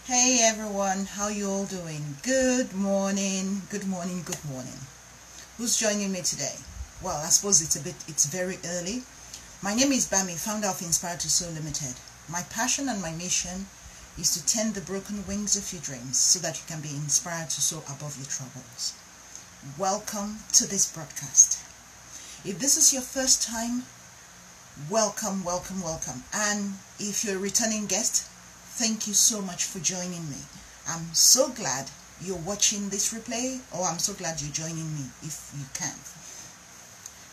Hey everyone, how you all doing? Good morning, good morning, good morning. Who's joining me today? Well, I suppose it's very early. My name is Bami, founder of Inspire to Soar Limited. My passion and my mission is to tend the broken wings of your dreams so that you can be inspired to soar above your troubles. Welcome to this broadcast. If this is your first time, welcome, welcome, welcome. And if you're a returning guest, thank you so much for joining me. I'm so glad you're watching this replay, or I'm so glad you're joining me if you can.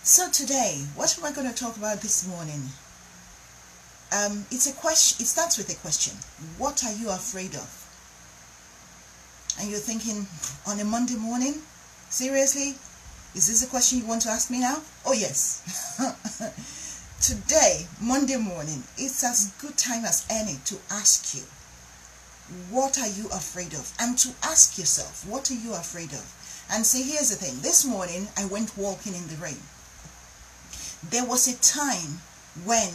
So today, what am I going to talk about this morning? It's a question. It starts with a question. What are you afraid of? And you're thinking, on a Monday morning? Seriously? Is this a question you want to ask me now? Oh yes. Today, Monday morning, it's as good time as any to ask you, what are you afraid of? And to ask yourself, what are you afraid of? And see, here's the thing. This morning, I went walking in the rain. There was a time when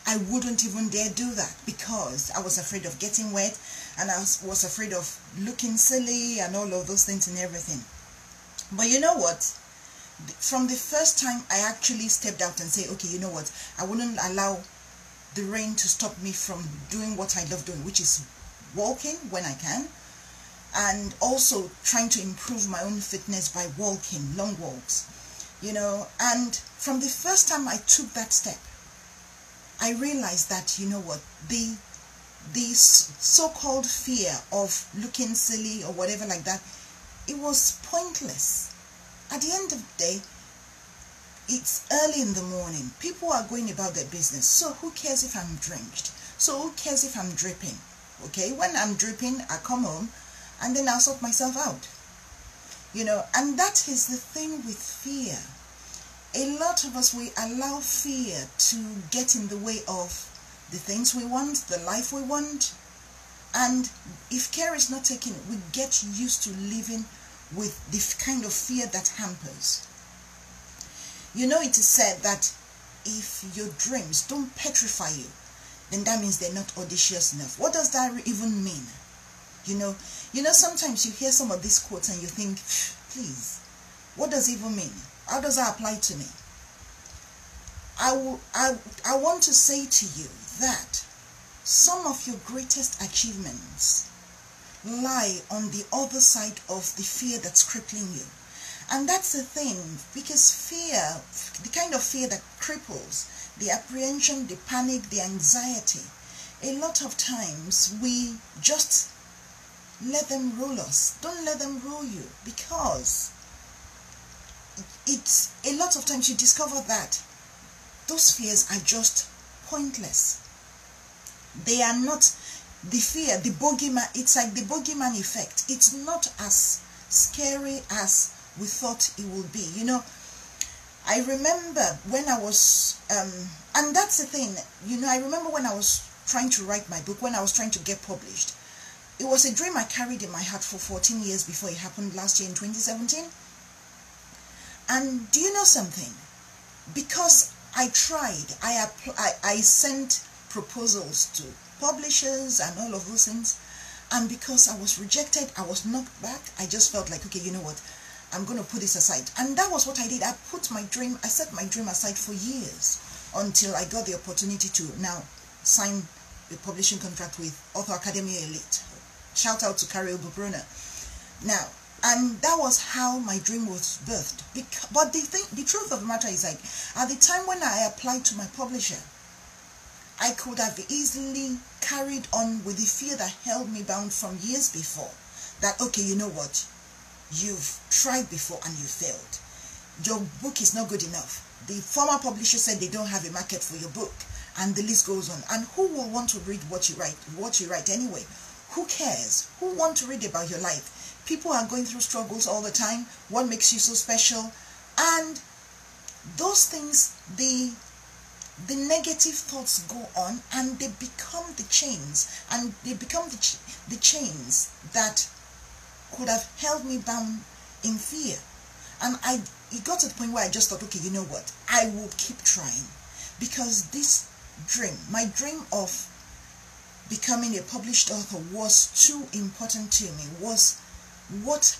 I wouldn't even dare do that because I was afraid of getting wet and I was afraid of looking silly and all of those things and everything. But you know what? From the first time I actually stepped out and said, okay, you know what, I wouldn't allow the rain to stop me from doing what I love doing, which is walking when I can, and also trying to improve my own fitness by walking long walks, and from the first time I took that step, I realized that, you know what, the so-called fear of looking silly or whatever like that, it was pointless. At the end of the day, it's early in the morning. People are going about their business. So who cares if I'm drenched? So who cares if I'm dripping? Okay, when I'm dripping, I come home and then I'll sort myself out. And that is the thing with fear. A lot of us, we allow fear to get in the way of the things we want, the life we want. And if care is not taken, we get used to living with the kind of fear that hampers. It is said that if your dreams don't petrify you, then that means they're not audacious enough. What does that even mean? Sometimes you hear some of these quotes and you think, please, what does it even mean? How does that apply to me? I want to say to you that some of your greatest achievements lie on the other side of the fear that's crippling you. And that's the thing, because fear, the kind of fear that cripples, the apprehension, the panic, the anxiety, a lot of times we just let them rule us. Don't let them rule you, because it's a lot of times you discover that those fears are just pointless. They are not the fear, the bogeyman. It's like the bogeyman effect. It's not as scary as we thought it would be. I remember when I was, and that's the thing, I remember when I was trying to write my book, when I was trying to get published. It was a dream I carried in my heart for 14 years before it happened last year in 2017. And do you know something? Because I tried, I sent proposals to publishers and all of those things, and because I was rejected, I was knocked back. I just felt like, okay, you know what, I'm going to put this aside. And that was what I did. I set my dream aside for years until I got the opportunity to now sign a publishing contract with Author Academy Elite. Shout out to Carol Bubruna. Now, and that was how my dream was birthed. But the truth of the matter is, like, at the time when I applied to my publisher, I could have easily carried on with the fear that held me bound from years before. That, okay, you know what? You've tried before and you failed. Your book is not good enough. The former publisher said they don't have a market for your book. And the list goes on. And who will want to read what you write anyway? Who cares? Who want to read about your life? People are going through struggles all the time. What makes you so special? And those things, the negative thoughts go on and they become the chains, and they become the chains that could have held me bound in fear. And it got to the point where I just thought, okay, you know what, I will keep trying, because this dream, my dream of becoming a published author was too important to me, was what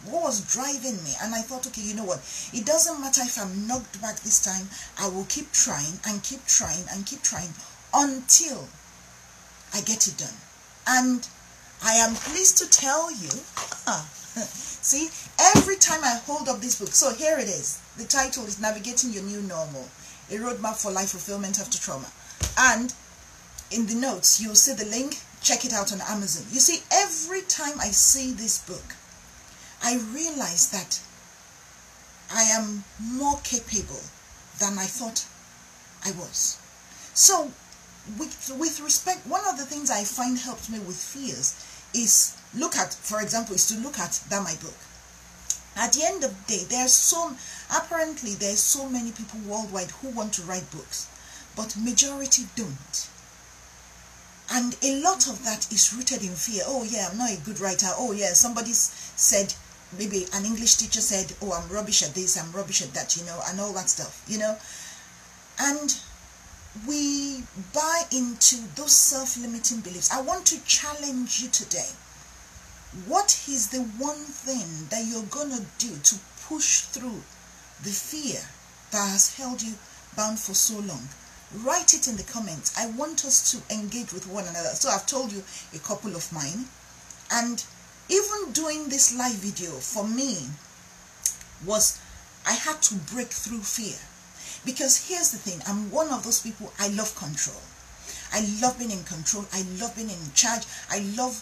was driving me. And I thought, okay, you know what, it doesn't matter if I'm knocked back this time, I will keep trying and keep trying and keep trying until I get it done. And I am pleased to tell you, see, every time I hold up this book, so here it is. The title is Navigating Your New Normal, a roadmap for life fulfillment after trauma. And in the notes, you'll see the link. Check it out on Amazon. You see, every time I see this book, I realize that I am more capable than I thought I was. So, with respect, one of the things I find helped me with fears is to look at that my book. At the end of the day, apparently there's so many people worldwide who want to write books, but majority don't. And a lot of that is rooted in fear. Oh yeah, I'm not a good writer. Oh yeah, somebody said, maybe an English teacher said, oh, I'm rubbish at this, I'm rubbish at that, and all that stuff, And we buy into those self-limiting beliefs. I want to challenge you today. What is the one thing that you're going to do to push through the fear that has held you bound for so long? Write it in the comments. I want us to engage with one another. So I've told you a couple of mine. And even doing this live video for me I had to break through fear. Because here's the thing, I'm one of those people, I love control. I love being in control. I love being in charge. I love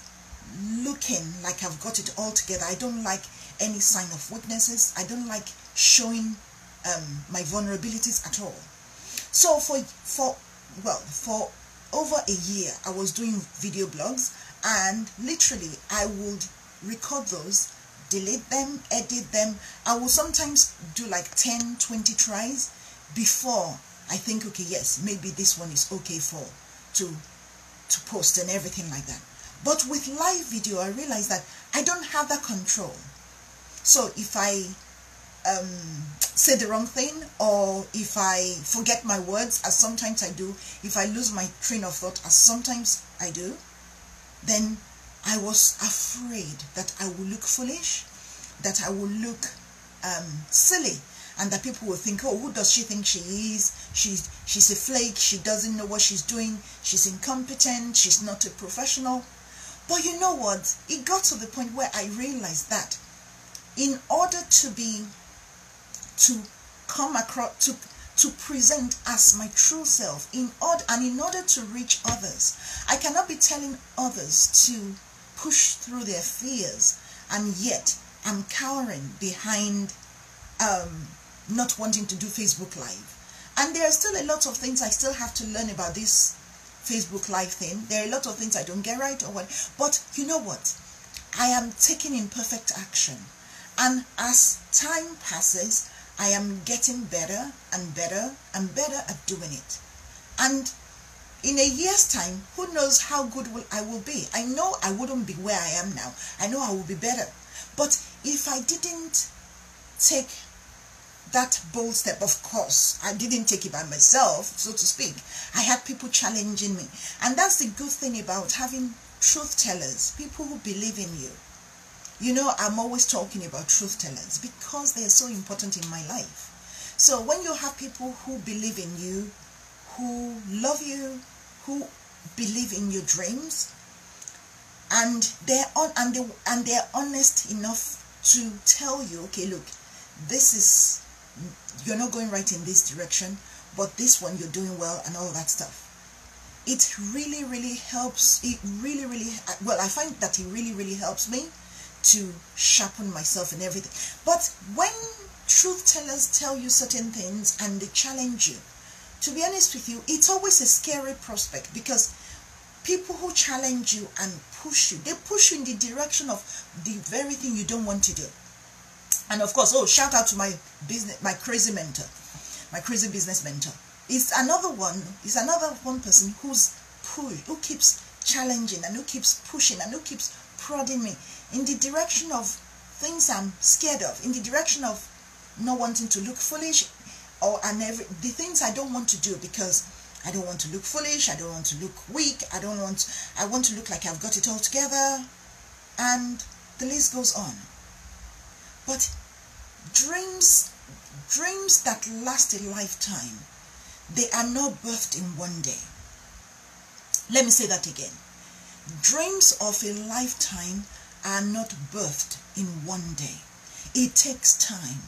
looking like I've got it all together. I don't like any sign of weaknesses. I don't like showing my vulnerabilities at all. So for over a year, I was doing video blogs, and literally I would record those, delete them, edit them. I will sometimes do like 10, 20 tries before I think, okay, yes, maybe this one is okay to post and everything like that. But with live video, I realized that I don't have that control. So if I say the wrong thing, or if I forget my words, as sometimes I do, if I lose my train of thought, as sometimes I do, then I was afraid that I will look foolish, that I will look silly, and that people will think, oh, who does she think she is? She's a flake, she doesn't know what she's doing, she's incompetent, she's not a professional. But you know what? It got to the point where I realized that in order to come across, to present as my true self, in order to reach others, I cannot be telling others to push through their fears, and yet I'm cowering behind not wanting to do Facebook Live. And there are still a lot of things I still have to learn about this Facebook Live thing. There are a lot of things I don't get right or what. But you know what? I am taking imperfect action. And as time passes, I am getting better and better and better at doing it. And in a year's time, who knows how good I will be. I know I wouldn't be where I am now. I know I will be better. But if I didn't take that bold step, of course, I didn't take it by myself, so to speak. I had people challenging me. And that's the good thing about having truth tellers, people who believe in you. You know, I'm always talking about truth tellers because they are so important in my life. So when you have people who believe in you, who love you, who believe in your dreams, and they're honest enough to tell you, okay, look, you're not going right in this direction, but this one you're doing well, and all that stuff. It really, really helps. I find that it really, really helps me to sharpen myself and everything. But when truth tellers tell you certain things and they challenge you, to be honest with you, it's always a scary prospect, because people who challenge you and push you, they push you in the direction of the very thing you don't want to do. And of course, shout out to my crazy mentor, my crazy business mentor. It's another one person who keeps challenging and who keeps pushing and who keeps prodding me in the direction of things I'm scared of, in the direction of not wanting to look foolish, the things I don't want to do, because I don't want to look foolish. I don't want to look weak. I want to look like I've got it all together. And the list goes on. But dreams that last a lifetime, they are not birthed in one day. Let me say that again. Dreams of a lifetime are not birthed in one day. It takes time.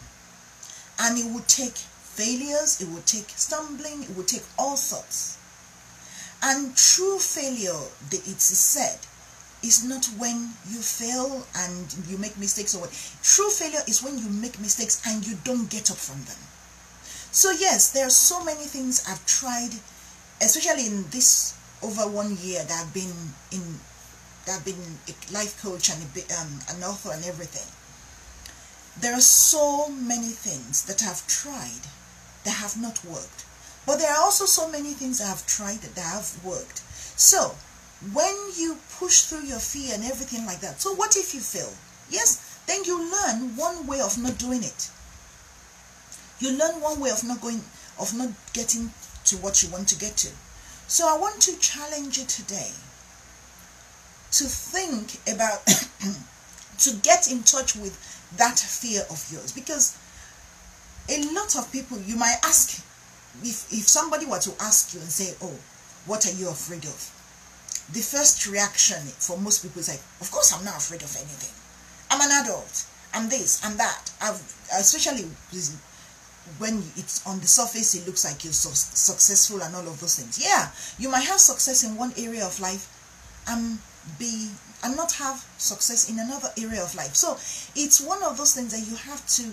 And it will take failures, it will take stumbling, it will take all sorts. And true failure, it is said, is not when you fail and you make mistakes or what. True failure is when you make mistakes and you don't get up from them. So yes, there are so many things I've tried, especially in this over 1 year that I've been a life coach and an author and everything. There are so many things that I've tried that have not worked. But there are also so many things I have tried that have worked. So, when you push through your fear and everything like that, so what if you fail? Yes, then you learn one way of not doing it. You learn one way of not getting to what you want to get to. So I want to challenge you today to think about, to get in touch with that fear of yours. Because a lot of people, you might ask, if somebody were to ask you and say, oh, what are you afraid of? The first reaction for most people is like, of course I'm not afraid of anything. I'm an adult. I'm this, I'm that. Especially when it's on the surface, it looks like you're so successful and all of those things. Yeah, you might have success in one area of life and not have success in another area of life. So it's one of those things that you have to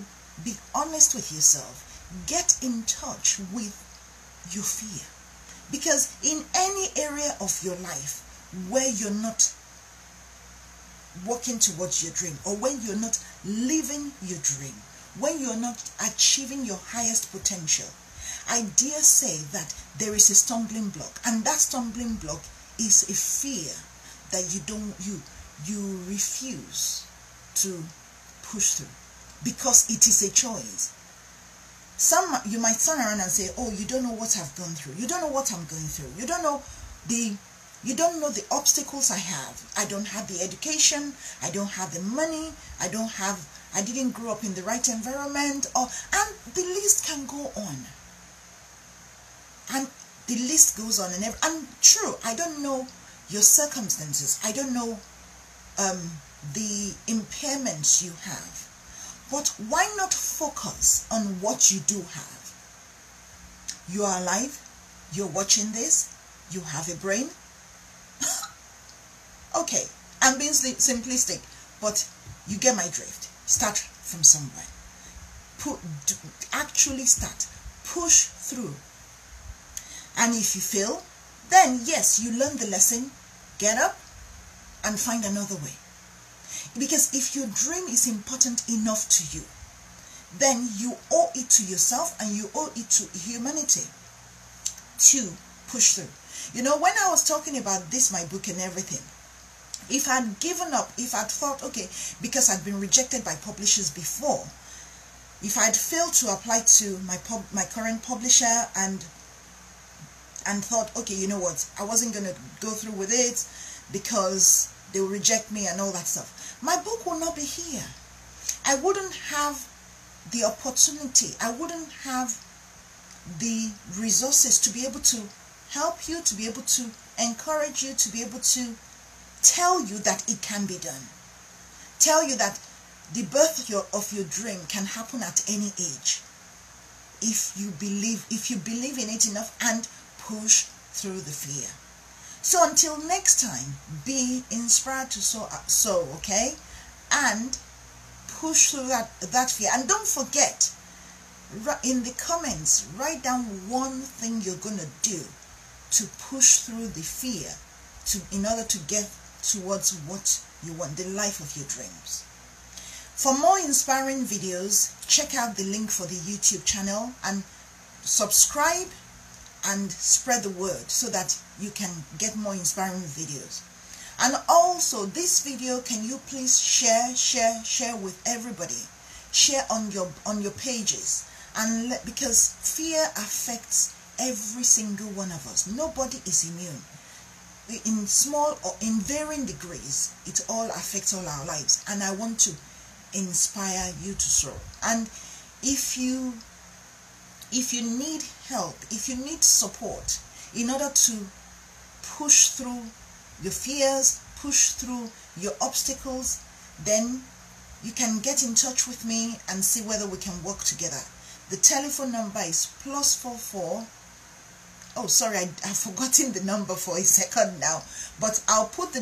be honest with yourself. Get in touch with your fear. Because in any area of your life where you're not working towards your dream, or when you're not living your dream, when you're not achieving your highest potential, I dare say that there is a stumbling block. And that stumbling block is a fear that you refuse to push through, because it is a choice. You might turn around and say, oh, you don't know what I've gone through. You don't know what I'm going through. You don't know the obstacles I have. I don't have the education. I don't have the money. I didn't grow up in the right environment. And the list can go on. And the list goes on. And true, I don't know your circumstances. I don't know the impairments you have. But why not focus on what you do have? You are alive. You're watching this. You have a brain. Okay, I'm being simplistic, but you get my drift. Start from somewhere. Actually start. Push through. And if you fail, then yes, you learn the lesson. Get up and find another way. Because if your dream is important enough to you, then you owe it to yourself and you owe it to humanity to push through. You know, when I was talking about this, my book and everything, if I'd given up, if I'd thought, okay, because I'd been rejected by publishers before, if I'd failed to apply to my current publisher and thought, okay, you know what, I wasn't going to go through with it because they will reject me and all that stuff, my book will not be here. I wouldn't have the opportunity, I wouldn't have the resources to be able to help you, to be able to encourage you, to be able to tell you that it can be done. Tell you that the birth of your dream can happen at any age. If you believe in it enough and push through the fear. So until next time, be inspired to soar, okay? And push through that fear. And don't forget, in the comments, write down one thing you're going to do to push through the fear in order to get towards what you want, the life of your dreams. For more inspiring videos, check out the link for the YouTube channel and subscribe and spread the word so that you can get more inspiring videos. And also, this video, can you please share with everybody? Share on your pages, and because fear affects every single one of us. Nobody is immune. In small or in varying degrees, it all affects all our lives. And I want to inspire you to soar. And if you need help, if you need support in order to push through your fears, push through your obstacles, then you can get in touch with me and see whether we can work together. The telephone number is +44. Oh, sorry, I've forgotten the number for a second now. But I'll put the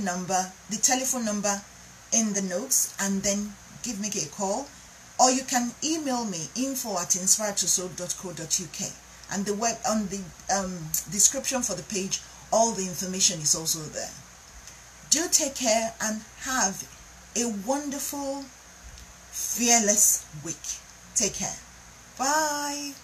telephone number in the notes, and then give me a call. Or you can email me, info@inspiredtosoar.co.uk. And the web on the description for the page, all the information is also there. Do take care and have a wonderful, fearless week. Take care. Bye.